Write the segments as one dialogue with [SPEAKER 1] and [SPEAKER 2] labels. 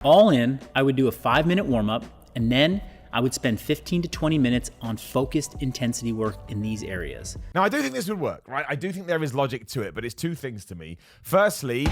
[SPEAKER 1] All in, I would do a 5-minute warm-up, and then I would spend 15 to 20 minutes on focused intensity work in these areas.
[SPEAKER 2] Now, I do think this would work, right? I do think there is logic to it, but it's two things to me. Firstly,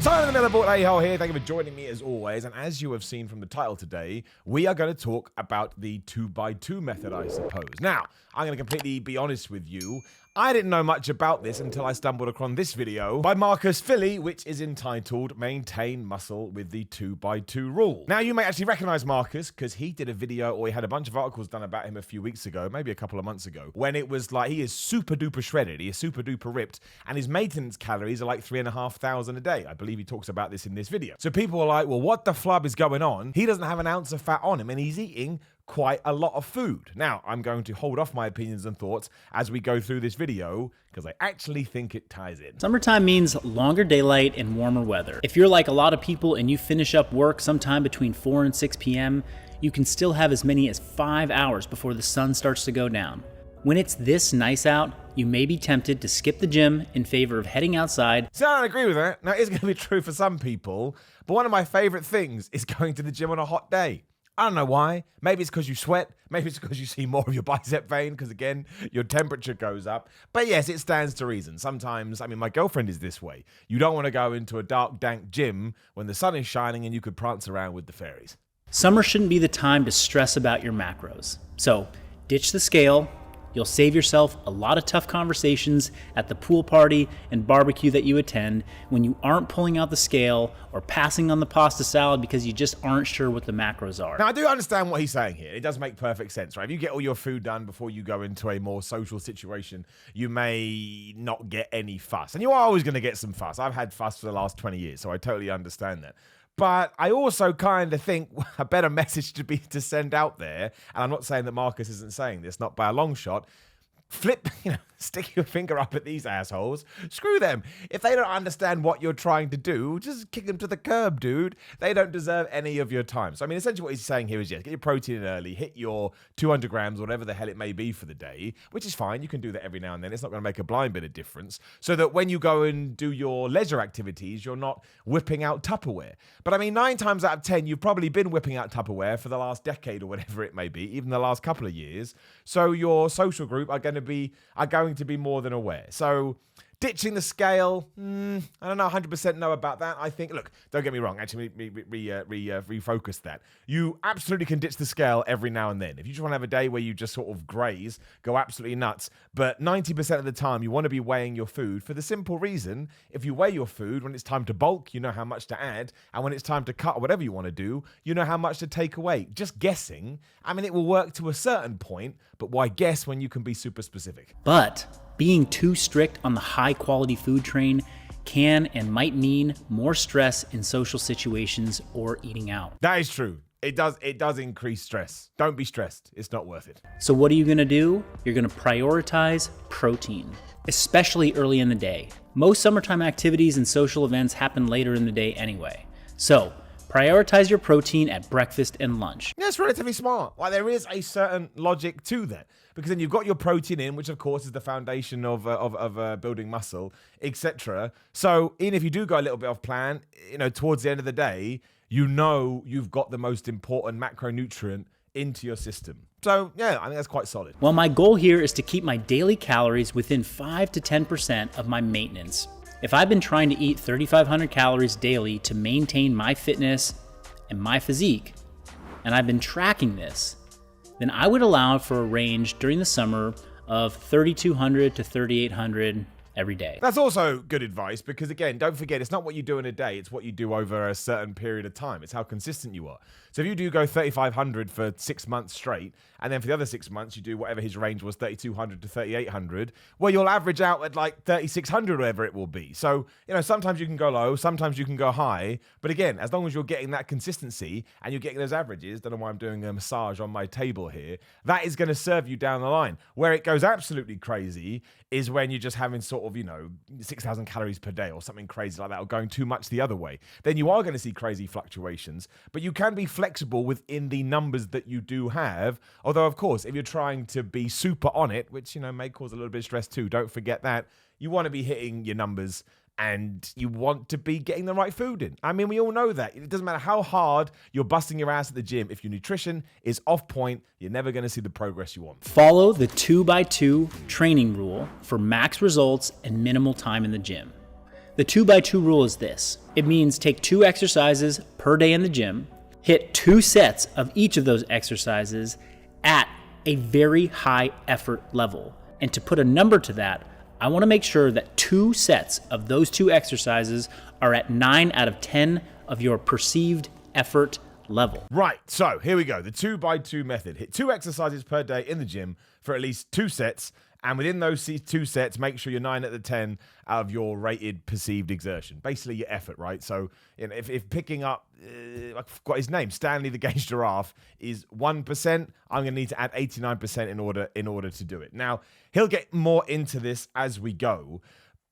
[SPEAKER 2] Simon in the Middle, A-hole here. Thank you for joining me as always. And as you have seen from the title today, we are going to talk about the 2x2 method, I suppose. Now, I'm going to completely be honest with you. I didn't know much about this until I stumbled upon this video by Marcus Philly, which is entitled Maintain Muscle with the 2x2 Rule. Now, you may actually recognize Marcus because he did a video, or he had a bunch of articles done about him a few weeks ago, maybe a couple of months ago, when it was like he is super duper shredded, he is super duper ripped, and his maintenance calories are like 3,500 a day. I believe he talks about this in this video. So people are like, well, what the flub is going on? He doesn't have an ounce of fat on him, and he's eating quite a lot of food. Now, I'm going to hold off my opinions and thoughts as we go through this video because I actually think it ties in.
[SPEAKER 1] Summertime means longer daylight and warmer weather. If you're like a lot of people and you finish up work sometime between 4 and 6 p.m., you can still have as many as 5 hours before the sun starts to go down. When it's this nice out, you may be tempted to skip the gym in favor of heading outside.
[SPEAKER 2] So I don't agree with that. Now, it's going to be true for some people, but one of my favorite things is going to the gym on a hot day. I don't know why. Maybe it's because you sweat. Maybe it's because you see more of your bicep vein because, again, your temperature goes up. But yes, it stands to reason. Sometimes, I mean, my girlfriend is this way. You don't want to go into a dark, dank gym when the sun is shining and you could prance around with the fairies.
[SPEAKER 1] Summer shouldn't be the time to stress about your macros. So ditch the scale. You'll save yourself a lot of tough conversations at the pool party and barbecue that you attend when you aren't pulling out the scale or passing on the pasta salad because you just aren't sure what the macros are.
[SPEAKER 2] Now, I do understand what he's saying here. It does make perfect sense, right? If you get all your food done before you go into a more social situation, you may not get any fuss. And you are always going to get some fuss. I've had fuss for the last 20 years, so I totally understand that. But I also kind of think a better message to be to send out there, and I'm not saying that Marcus isn't saying this, not by a long shot, stick your finger up at these assholes. Screw them. If they don't understand what you're trying to do, just kick them to the curb, dude. They don't deserve any of your time. So, I mean, essentially what he's saying here is, yes, get your protein in early, hit your 200 grams, whatever the hell it may be for the day, which is fine. You can do that every now and then. It's not going to make a blind bit of difference. So that when you go and do your leisure activities, you're not whipping out Tupperware. But I mean, 9 times out of 10, you've probably been whipping out Tupperware for the last decade or whatever it may be, even the last couple of years. So your social group are going to be more than aware. So ditching the scale, I don't know 100% know about that. I think, look, don't get me wrong, actually refocus that. You absolutely can ditch the scale every now and then. If you just want to have a day where you just sort of graze, go absolutely nuts, but 90% of the time you want to be weighing your food for the simple reason, if you weigh your food, when it's time to bulk, you know how much to add, and when it's time to cut or whatever you want to do, you know how much to take away. Just guessing, I mean, it will work to a certain point, but why guess when you can be super specific?
[SPEAKER 1] But being too strict on the high quality food train can and might mean more stress in social situations or eating out.
[SPEAKER 2] That is true. It does increase stress. Don't be stressed. It's not worth it.
[SPEAKER 1] So what are you gonna do? You're gonna prioritize protein, especially early in the day. Most summertime activities and social events happen later in the day anyway. So prioritize your protein at breakfast and lunch.
[SPEAKER 2] That's relatively smart. Like, there is a certain logic to that. Because then you've got your protein in, which of course is the foundation of building muscle, etc. So even if you do go a little bit off plan, towards the end of the day, you've got the most important macronutrient into your system. So yeah, I think that's quite solid.
[SPEAKER 1] Well, my goal here is to keep my daily calories within 5 to 10% of my maintenance. If I've been trying to eat 3,500 calories daily to maintain my fitness and my physique, and I've been tracking this, then I would allow for a range during the summer of 3,200 to 3,800 every day.
[SPEAKER 2] That's also good advice because, again, don't forget, it's not what you do in a day, it's what you do over a certain period of time. It's how consistent you are. So if you do go 3,500 for 6 months straight, and then for the other 6 months you do whatever his range was, 3,200 to 3,800, well, you'll average out at like 3,600, whatever it will be. So, sometimes you can go low, sometimes you can go high. But again, as long as you're getting that consistency and you're getting those averages, don't know why I'm doing a massage on my table here, that is going to serve you down the line. Where it goes absolutely crazy is when you're just having sort of, 6,000 calories per day or something crazy like that, or going too much the other way. Then you are going to see crazy fluctuations, but you can be flexible within the numbers that you do have. Although, of course, if you're trying to be super on it, which, may cause a little bit of stress too, don't forget that, you want to be hitting your numbers and you want to be getting the right food in. I mean, we all know that. It doesn't matter how hard you're busting your ass at the gym. If your nutrition is off point, you're never going to see the progress you want.
[SPEAKER 1] Follow the 2x2 training rule for max results and minimal time in the gym. The 2x2 rule is this. It means take 2 exercises per day in the gym, hit 2 sets of each of those exercises at a very high effort level. And to put a number to that, I want to make sure that 2 sets of those 2 exercises are at 9 out of 10 of your perceived effort level.
[SPEAKER 2] Right, so here we go. The 2x2 method. Hit 2 exercises per day in the gym for at least 2 sets. And within those 2 sets, make sure you're 9 out of 10 out of your rated perceived exertion. Basically, your effort, right? So if picking up, I've got his name, Stanley the Gauge Giraffe, is 1%, I'm going to need to add 89% in order to do it. Now, he'll get more into this as we go.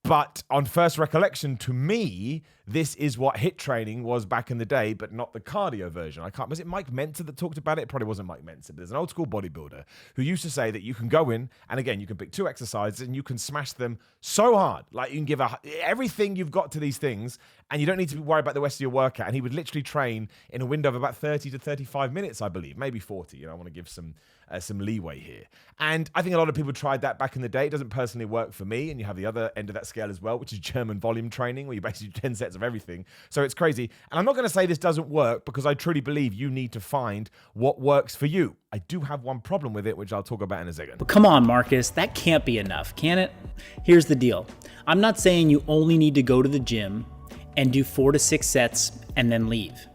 [SPEAKER 2] But on first recollection, to me, this is what HIIT training was back in the day, but not the cardio version. Was it Mike Mentzer that talked about it? It probably wasn't Mike Mentzer, but there's an old school bodybuilder who used to say that you can go in, and again, you can pick 2 exercises and you can smash them so hard. Like you can give everything you've got to these things, and you don't need to worry about the rest of your workout. And he would literally train in a window of about 30 to 35 minutes, I believe, maybe 40. I want to give some leeway here. And I think a lot of people tried that back in the day. It doesn't personally work for me. And you have the other end of that scale as well, which is German volume training, where you basically do 10 sets of everything. So it's crazy. And I'm not going to say this doesn't work, because I truly believe you need to find what works for you. I do have one problem with it, which I'll talk about in a second.
[SPEAKER 1] But come on, Marcus, that can't be enough, can it? Here's the deal. I'm not saying you only need to go to the gym and do 4 to 6 sets and then leave.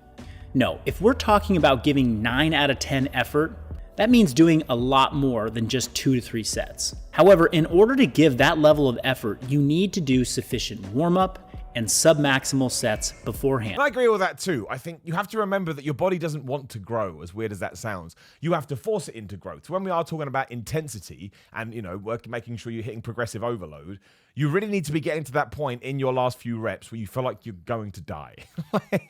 [SPEAKER 1] No, if we're talking about giving 9 out of 10 effort, that means doing a lot more than just 2 to 3 sets. However, in order to give that level of effort, you need to do sufficient warm-up and submaximal sets beforehand.
[SPEAKER 2] And I agree with that too. I think you have to remember that your body doesn't want to grow, as weird as that sounds. You have to force it into growth. So when we are talking about intensity and, making sure you're hitting progressive overload, you really need to be getting to that point in your last few reps where you feel like you're going to die.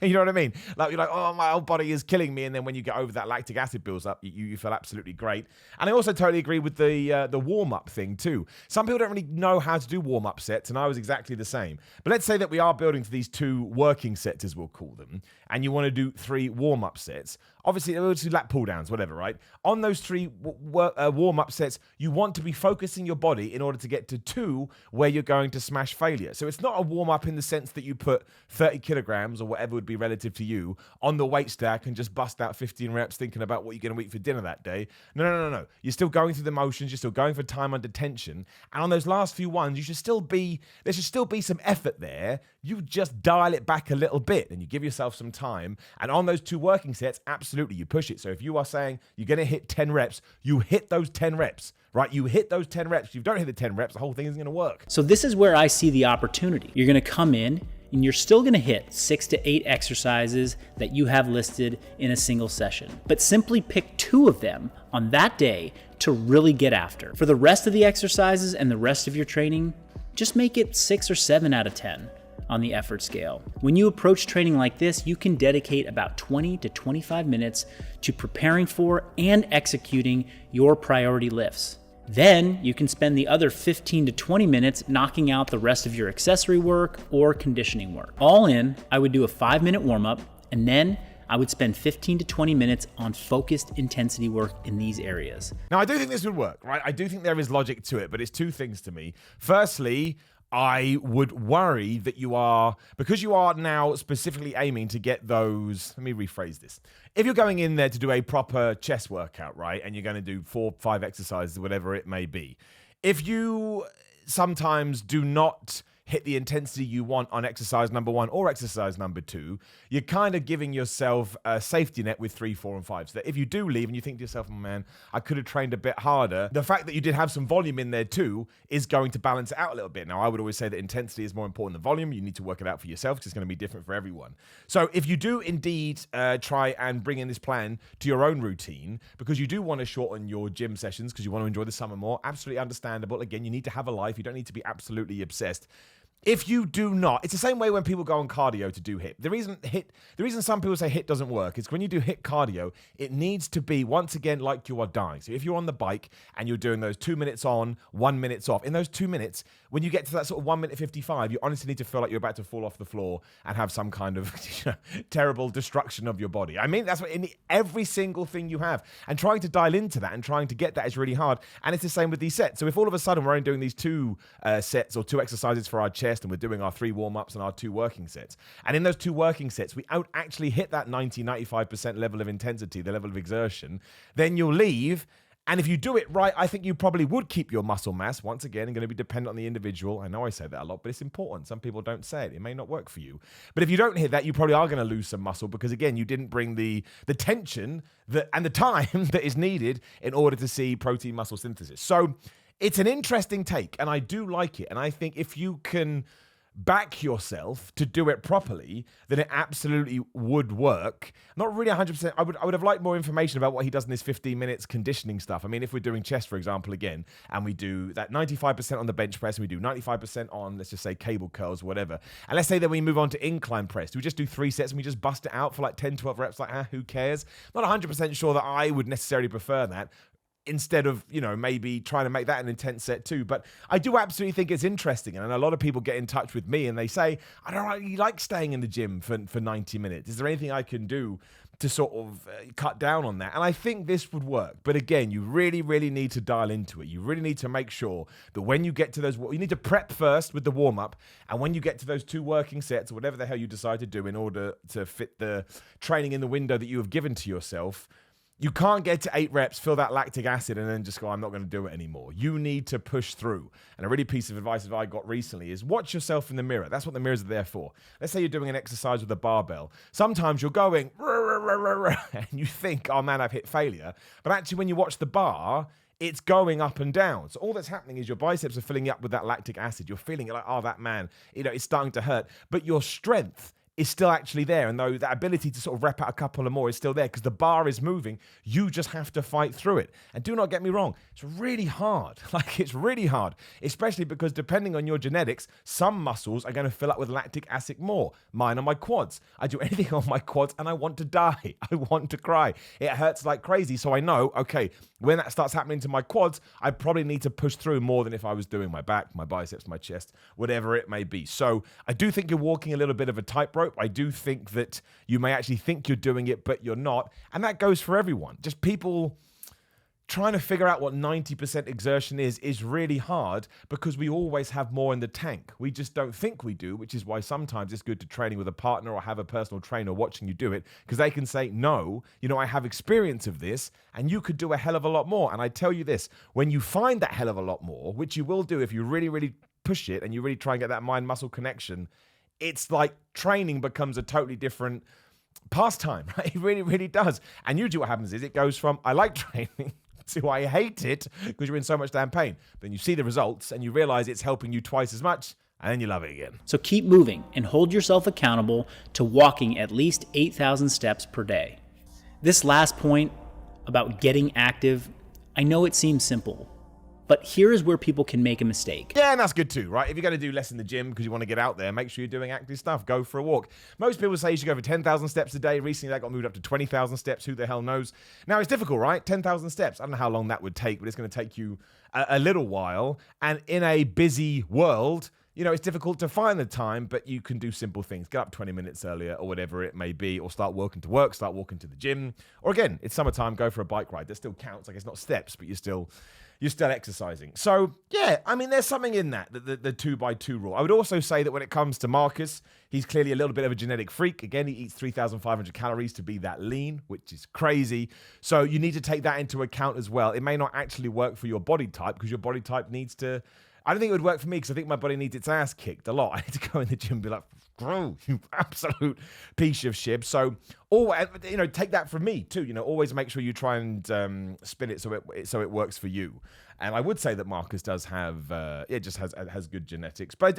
[SPEAKER 2] You know what I mean? Like you're like, oh, my whole body is killing me. And then when you get over that lactic acid builds up, you feel absolutely great. And I also totally agree with the warm-up thing too. Some people don't really know how to do warm-up sets, and I was exactly the same. But let's say that we are building to these 2 working sets, as we'll call them, and you want to do 3 warm-up sets. Obviously, we'll do lat pull downs, whatever, right? On those 3 warm-up sets, you want to be focusing your body in order to get to 2 where you're going to smash failure. So it's not a warm-up in the sense that you put 30 kilograms or whatever would be relative to you on the weight stack and just bust out 15 reps thinking about what you're going to eat for dinner that day. No. You're still going through the motions. You're still going for time under tension. And on those last few ones, there should still be some effort there. You just dial it back a little bit and you give yourself some time. And on those 2 working sets, absolutely, you push it. So if you are saying you're going to hit 10 reps, you hit those 10 reps, right? You hit those 10 reps. If you don't hit the 10 reps, the whole thing isn't going to work.
[SPEAKER 1] So this is where I see the opportunity. You're going to come in and you're still going to hit 6 to 8 exercises that you have listed in a single session, but simply pick 2 of them on that day to really get after. For the rest of the exercises and the rest of your training, just make it 6 or 7 out of 10. On the effort scale. When you approach training like this, you can dedicate about 20 to 25 minutes to preparing for and executing your priority lifts. Then you can spend the other 15 to 20 minutes knocking out the rest of your accessory work or conditioning work. All in, I would do a 5-minute warm-up, and then I would spend 15 to 20 minutes on focused intensity work in these areas.
[SPEAKER 2] Now, I do think this would work, right? I do think there is logic to it, but it's 2 things to me. Firstly, I would worry that because you are now specifically aiming to get those, let me rephrase this. If you're going in there to do a proper chest workout, right, and you're going to do 4, 5 exercises, whatever it may be, if you sometimes do not hit the intensity you want on exercise number 1 or exercise number 2, you're kind of giving yourself a safety net with 3, 4, and 5. So that if you do leave and you think to yourself, oh man, I could have trained a bit harder, the fact that you did have some volume in there too is going to balance it out a little bit. Now, I would always say that intensity is more important than volume. You need to work it out for yourself because it's going to be different for everyone. So if you do indeed try and bring in this plan to your own routine, because you do want to shorten your gym sessions because you want to enjoy the summer more, absolutely understandable. Again, you need to have a life. You don't need to be absolutely obsessed. If you do not, it's the same way when people go on cardio to do HIIT. The reason some people say HIIT doesn't work is when you do HIIT cardio, it needs to be, once again, like you are dying. So if you're on the bike and you're doing those 2 minutes on, 1 minute off, in those 2 minutes, when you get to that sort of 1 minute 55, you honestly need to feel like you're about to fall off the floor and have some kind of terrible destruction of your body. I mean, that's what in every single thing you have. And trying to dial into that and trying to get that is really hard. And it's the same with these sets. So if all of a sudden we're only doing these 2 sets or 2 exercises for our chest, and we're doing our 3 warm-ups and our 2 working sets. And in those 2 working sets, we don't actually hit that 90-95% level of intensity, the level of exertion, then you'll leave. And if you do it right, I think you probably would keep your muscle mass. Once again, going to be dependent on the individual. I know I say that a lot, but it's important. Some people don't say it. It may not work for you. But if you don't hit that, you probably are going to lose some muscle because, again, you didn't bring the tension and the time that is needed in order to see protein muscle synthesis. So it's an interesting take, and I do like it. And I think if you can back yourself to do it properly, then it absolutely would work. Not really 100%. I would have liked more information about what he does in this 15 minutes conditioning stuff. I mean, if we're doing chest, for example, again, and we do that 95% on the bench press, and we do 95% on, let's just say, cable curls, whatever. And let's say that we move on to incline press. Do we just do 3 sets and we just bust it out for like 10, 12 reps? Like, who cares? Not 100% sure that I would necessarily prefer that, instead of, maybe trying to make that an intense set too. But I do absolutely think it's interesting. And a lot of people get in touch with me and they say, I don't really like staying in the gym for 90 minutes. Is there anything I can do to sort of cut down on that? And I think this would work. But again, you really, really need to dial into it. You really need to make sure that when you get to those, you need to prep first with the warm-up. And when you get to those 2 working sets, or whatever the hell you decide to do in order to fit the training in the window that you have given to yourself, you can't get to 8 reps, feel that lactic acid, and then just go, I'm not going to do it anymore. You need to push through. And a really piece of advice that I got recently is watch yourself in the mirror. That's what the mirrors are there for. Let's say you're doing an exercise with a barbell. Sometimes you're going, and you think, oh man, I've hit failure. But actually, when you watch the bar, it's going up and down. So all that's happening is your biceps are filling up with that lactic acid. You're feeling like, oh, that man, it's starting to hurt. But your strength is still actually there. And though that ability to sort of rep out a couple or more is still there because the bar is moving, you just have to fight through it. And do not get me wrong, it's really hard. It's really hard, especially because depending on your genetics, some muscles are going to fill up with lactic acid more. Mine are my quads. I do anything on my quads and I want to die. I want to cry. It hurts like crazy. So I know, okay, when that starts happening to my quads, I probably need to push through more than if I was doing my back, my biceps, my chest, whatever it may be. So I do think you're walking a little bit of a tightrope. I do think that you may actually think you're doing it, but you're not. And that goes for everyone. Just people trying to figure out what 90% exertion is really hard because we always have more in the tank. We just don't think we do, which is why sometimes it's good to training with a partner or have a personal trainer watching you do it because they can say, no, I have experience of this and you could do a hell of a lot more. And I tell you this, when you find that hell of a lot more, which you will do if you really, really push it and you really try and get that mind-muscle connection, it's like training becomes a totally different pastime, right? It really, really does. And usually what happens is it goes from, I like training, to I hate it because you're in so much damn pain. Then you see the results and you realize it's helping you twice as much and then you love it again.
[SPEAKER 1] So keep moving and hold yourself accountable to walking at least 8,000 steps per day. This last point about getting active, I know it seems simple, but here is where people can make a mistake.
[SPEAKER 2] Yeah, and that's good too, right? If you're going to do less in the gym because you want to get out there, make sure you're doing active stuff. Go for a walk. Most people say you should go for 10,000 steps a day. Recently, that got moved up to 20,000 steps. Who the hell knows? Now, it's difficult, right? 10,000 steps. I don't know how long that would take, but it's going to take you a little while. And in a busy world, it's difficult to find the time, but you can do simple things. Get up 20 minutes earlier or whatever it may be, or start walking to work, start walking to the gym. Or again, it's summertime, go for a bike ride. That still counts. Like it's not steps, but you're still exercising. So yeah, I mean, there's something in that, the 2x2 rule. I would also say that when it comes to Marcus, he's clearly a little bit of a genetic freak. Again, he eats 3,500 calories to be that lean, which is crazy. So you need to take that into account as well. It may not actually work for your body type because your body type needs to, I don't think it would work for me because I think my body needs its ass kicked a lot. I need to go in the gym and be like, bro, you absolute piece of shit. So, take that from me too. Always make sure you try and spin it so it works for you. And I would say that Marcus does have, just has good genetics. But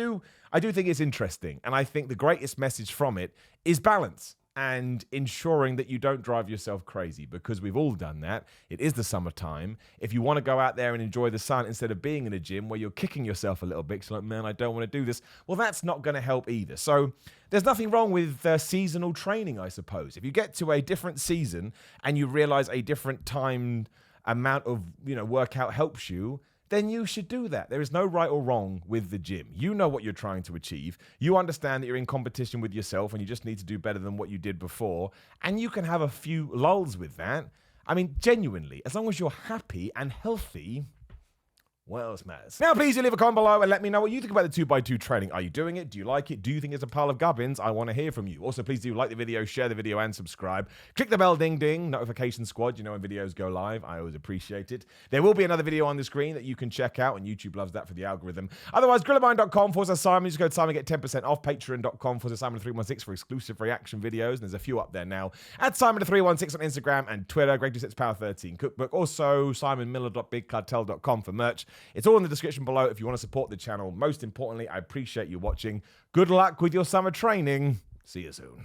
[SPEAKER 2] I do think it's interesting, and I think the greatest message from it is balance. and ensuring that you don't drive yourself crazy, because we've all done that. It is the summertime. If you want to go out there and enjoy the sun instead of being in a gym where you're kicking yourself a little bit, so like, man, I don't want to do this. Well, that's not going to help either. So there's nothing wrong with seasonal training, I suppose. If you get to a different season and you realize a different time amount of workout helps you, then you should do that. There is no right or wrong with the gym. You know what you're trying to achieve. You understand that you're in competition with yourself and you just need to do better than what you did before. And you can have a few lulls with that. I mean, genuinely, as long as you're happy and healthy, what else matters? Now, please do leave a comment below and let me know what you think about the 2x2 training. Are you doing it? Do you like it? Do you think it's a pile of gubbins? I want to hear from you. Also, please do like the video, share the video, and subscribe. Click the bell, ding, ding, notification squad. You know when videos go live. I always appreciate it. There will be another video on the screen that you can check out, and YouTube loves that for the algorithm. Otherwise, grillermind.com/Simon. Just go to Simon, get 10% off. Patreon.com/Simon316 for exclusive reaction videos. And there's a few up there now. At Simon316 on Instagram and Twitter. Greg 26 Power 13 Cookbook. Also, SimonMiller.BigCartel.com for merch. It's all in the description below if you want to support the channel. Most importantly, I appreciate you watching. Good luck with your summer training. See you soon.